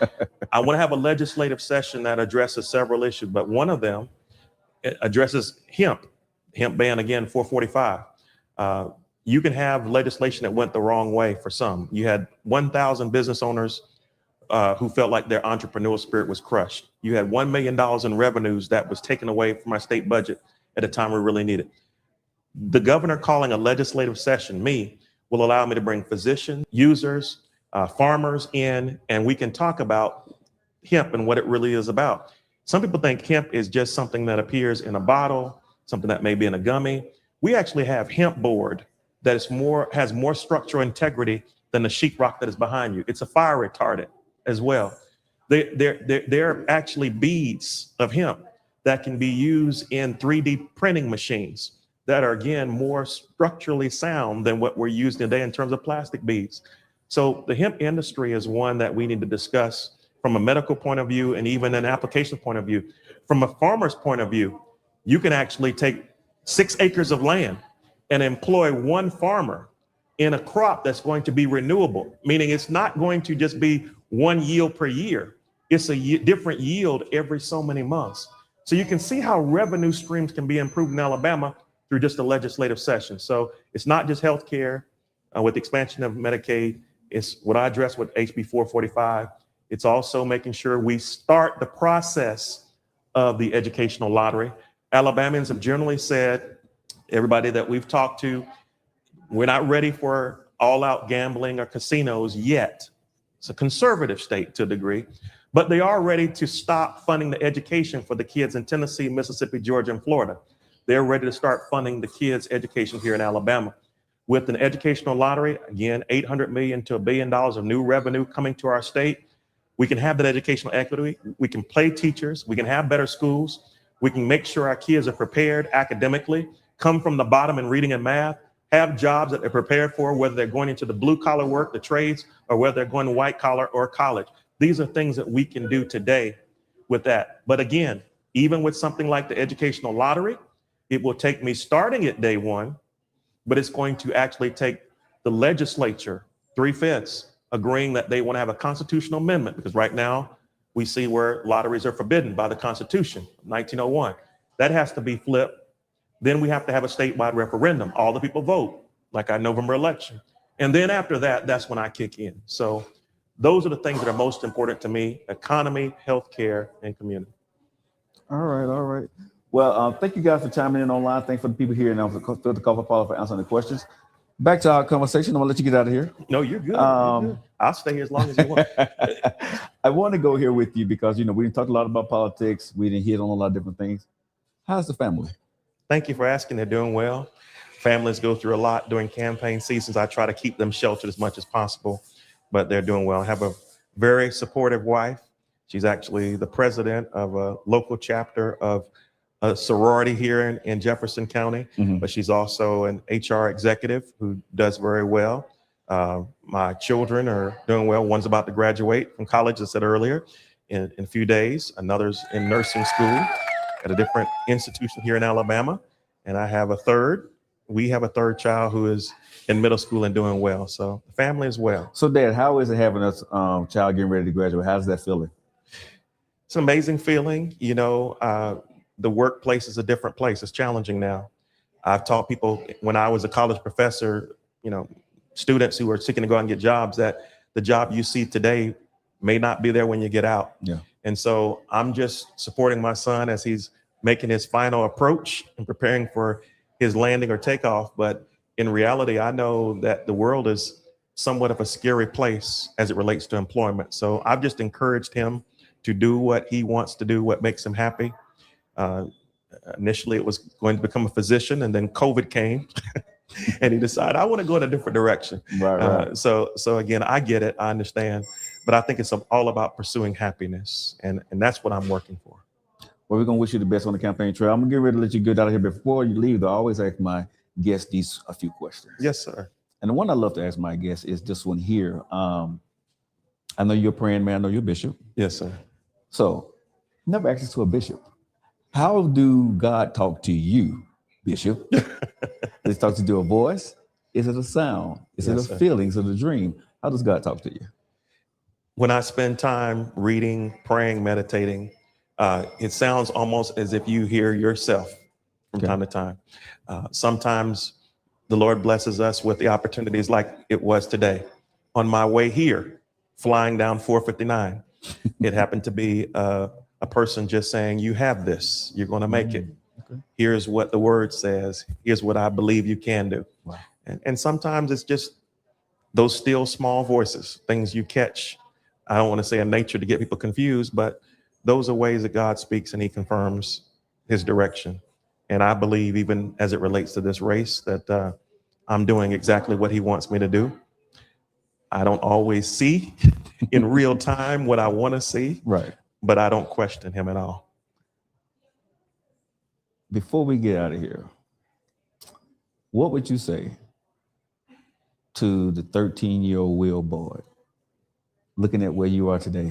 I want to have a legislative session that addresses several issues, but one of them addresses hemp ban, again, 445. You can have legislation that went the wrong way for some. You had 1,000 business owners who felt like their entrepreneurial spirit was crushed. You had $1 million in revenues that was taken away from our state budget at a time we really needed. The governor calling a legislative session, will allow me to bring physicians, users, farmers in, and we can talk about hemp and what it really is about. Some people think hemp is just something that appears in a bottle, something that may be in a gummy. We actually have hemp board that is has more structural integrity than the sheetrock that is behind you. It's a fire retardant as well. They're actually beads of hemp that can be used in 3D printing machines that are, again, more structurally sound than what we're using today in terms of plastic beads. So the hemp industry is one that we need to discuss from a medical point of view and even an application point of view. From a farmer's point of view, you can actually take 6 acres of land and employ one farmer in a crop that's going to be renewable, meaning it's not going to just be one yield per year. It's a different yield every so many months. So you can see how revenue streams can be improved in Alabama through just a legislative session. So it's not just healthcare with the expansion of Medicaid. It's what I address with HB 445. It's also making sure we start the process of the educational lottery. Alabamians have generally said, everybody that we've talked to, we're not ready for all-out gambling or casinos yet. It's a conservative state to a degree, but they are ready to stop funding the education for the kids in Tennessee, Mississippi, Georgia, and Florida. They're ready to start funding the kids' education here in Alabama. With an educational lottery, again, $800 million to $1 billion of new revenue coming to our state, we can have that educational equity. We can play teachers. We can have better schools. We can make sure our kids are prepared academically, come from the bottom in reading and math, have jobs that they're prepared for, whether they're going into the blue collar work, the trades, or whether they're going to white collar or college. These are things that we can do today with that. But again, even with something like the educational lottery, it will take me starting at day one, but it's going to actually take the legislature, 3/5, agreeing that they want to have a constitutional amendment, because right now we see where lotteries are forbidden by the Constitution, 1901. That has to be flipped. Then we have to have a statewide referendum. All the people vote, like our November election. And then after that, that's when I kick in. So those are the things that are most important to me: economy, healthcare, and community. All right. Well, thank you guys for chiming in online. Thanks for the people here and the Coffee Parlor for answering the questions. Back to our conversation. I'm gonna let you get out of here. No, you're good. You're good. I'll stay here as long as you want. I want to go here with you because, you know, we didn't talk a lot about politics. We didn't hit on a lot of different things. How's the family? Thank you for asking. They're doing well. Families go through a lot during campaign seasons. I try to keep them sheltered as much as possible, but they're doing well. I have a very supportive wife. She's actually the president of a local chapter of a sorority here in Jefferson County, but she's also an HR executive who does very well. My children are doing well. One's about to graduate from college, as I said earlier, in a few days. Another's in nursing school at a different institution here in Alabama. And I have a third. We have a third child who is in middle school and doing well. So the family is well. So, Dad, how is it having a child getting ready to graduate? How's that feeling? It's an amazing feeling. You know, the workplace is a different place. It's challenging now. I've taught people when I was a college professor, you know, students who are seeking to go out and get jobs, that the job you see today may not be there when you get out. Yeah. And so I'm just supporting my son as he's making his final approach and preparing for his landing or takeoff. But in reality, I know that the world is somewhat of a scary place as it relates to employment. So I've just encouraged him to do what he wants to do, what makes him happy. Initially, it was going to become a physician, and then COVID came, and he decided, I want to go in a different direction. Right. So again, I get it, I understand, but I think it's all about pursuing happiness, and that's what I'm working for. Well, we're gonna wish you the best on the campaign trail. I'm gonna get ready to let you get out of here. Before you leave, though, I always ask my guests a few questions. Yes, sir. And the one I love to ask my guests is this one here. I know you're a praying man. I know you're a bishop. Yes, sir. So, never access to a bishop. How do God talk to you, Bishop? Does he talk to you through a voice? Is it a sound? Is it Yes, a sir. feeling? Is it a dream? How does God talk to you? When I spend time reading, praying, meditating, it sounds almost as if you hear yourself from Okay. time to time. Sometimes the Lord blesses us with the opportunities like it was today. On my way here, flying down 459, it happened to be a person just saying, you have this, you're going to make it. Okay. Here's what the word says. Here's what I believe you can do. Wow. And sometimes it's just those still small voices, things you catch. I don't want to say in nature to get people confused, but those are ways that God speaks and he confirms his direction. And I believe even as it relates to this race that I'm doing exactly what he wants me to do. I don't always see in real time what I want to see, Right. but I don't question him at all. Before we get out of here, what would you say to the 13-year-old Will Boyd, looking at where you are today?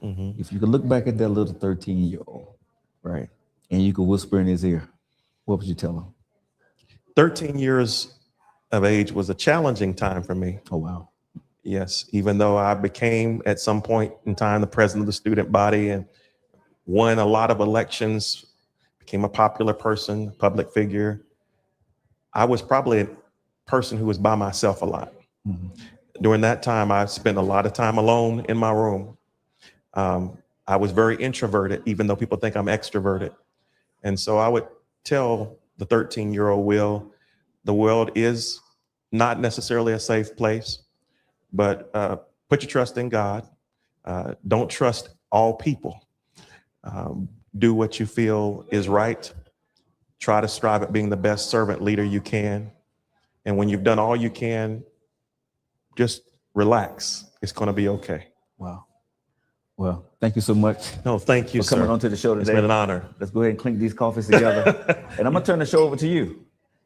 Mhm. If you could look back at that little 13-year-old, right, and you could whisper in his ear, what would you tell him? 13 years of age was a challenging time for me. Oh, wow. Yes, even though I became at some point in time the president of the student body and won a lot of elections, became a popular person, public figure, I was probably a person who was by myself a lot. Mhm. During that time, I spent a lot of time alone in my room. I was very introverted, even though people think I'm extroverted. And so I would tell the 13-year-old Will, the world is not necessarily a safe place, but put your trust in God. Don't trust all people. Do what you feel is right. Try to strive at being the best servant leader you can. And when you've done all you can, just relax. It's going to be okay. Wow. Well, thank you so much No, thank you, for coming sir. onto the show It's today. been an honor. Let's go ahead and clink these coffees together. And I'm going to turn the show over to you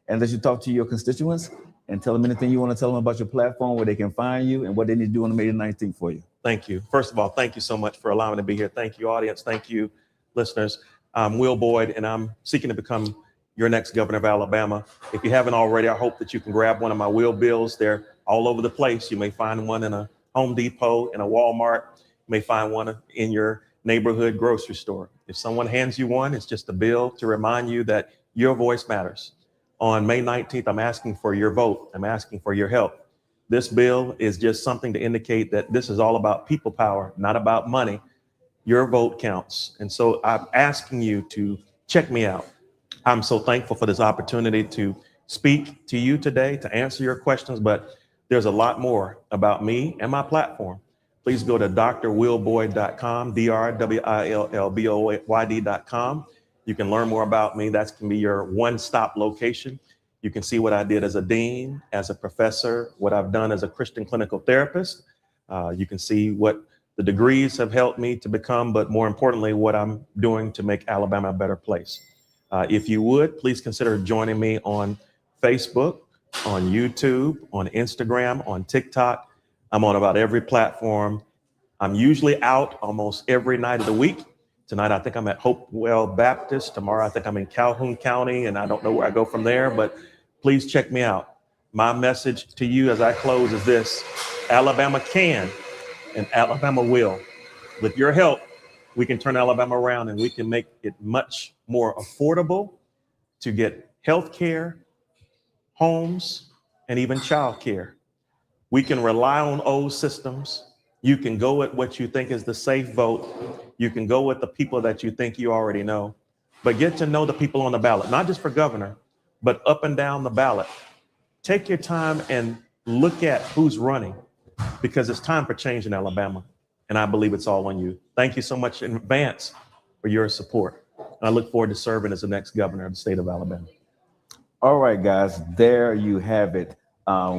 and let you talk to your constituents and tell them anything you want to tell them about your platform, where they can find you, and what they need to do on May 19th for you. Thank you. First of all, thank you so much for allowing me to be here. Thank you, audience. Thank you, listeners. I'm Will Boyd, and I'm seeking to become your next governor of Alabama. If you haven't already, I hope that you can grab one of my Will bills. They're all over the place. You may find one in a Home Depot, in a Walmart. You may find one in your neighborhood grocery store. If someone hands you one, it's just a bill to remind you that your voice matters. On May 19th, I'm asking for your vote. I'm asking for your help. This bill is just something to indicate that this is all about people power, not about money. Your vote counts. And so I'm asking you to check me out. I'm so thankful for this opportunity to speak to you today, to answer your questions, but there's a lot more about me and my platform. Please go to drwillboyd.com, drwillboyd.com. You can learn more about me. That can be your one-stop location. You can see what I did as a dean, as a professor, what I've done as a Christian clinical therapist. You can see what the degrees have helped me to become, but more importantly, what I'm doing to make Alabama a better place. If you would, please consider joining me on Facebook, on YouTube, on Instagram, on TikTok. I'm on about every platform. I'm usually out almost every night of the week. Tonight, I think I'm at Hopewell Baptist. Tomorrow, I think I'm in Calhoun County, and I don't know where I go from there, but please check me out. My message to you as I close is this: Alabama can and Alabama will. With your help, we can turn Alabama around and we can make it much more affordable to get health care, homes, and even child care. We can rely on old systems. You can go at what you think is the safe vote. You can go with the people that you think you already know, but get to know the people on the ballot, not just for governor, but up and down the ballot. Take your time and look at who's running, because it's time for change in Alabama. And I believe it's all on you. Thank you so much in advance for your support. I look forward to serving as the next governor of the state of Alabama. All right, guys, there you have it.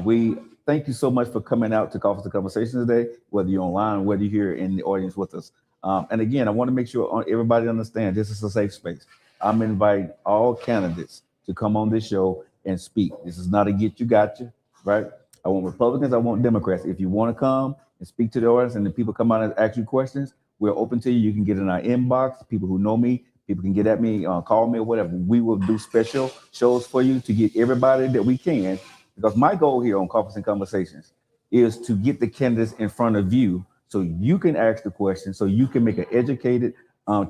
We thank you so much for coming out to Coffee Conversation today, whether you're online, whether you're here in the audience with us. And again, I want to make sure everybody understands this is a safe space. I'm inviting all candidates to come on this show and speak. This is not a get you, got you, right? I want Republicans, I want Democrats. If you want to come and speak to the audience, and the people come out and ask you questions, we're open to you. You can get in our inbox. People who know me, people can get at me, call me or whatever. We will do special shows for you to get everybody that we can. Because my goal here on Coffees and Conversations is to get the candidates in front of you so you can ask the question, so you can make an educated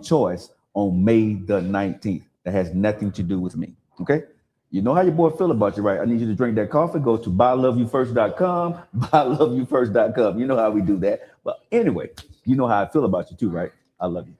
choice on May the 19th. That has nothing to do with me. Okay? You know how your boy feel about you, right? I need you to drink that coffee. Go to buyloveyoufirst.com, buyloveyoufirst.com. You know how we do that. But anyway, you know how I feel about you too, right? I love you.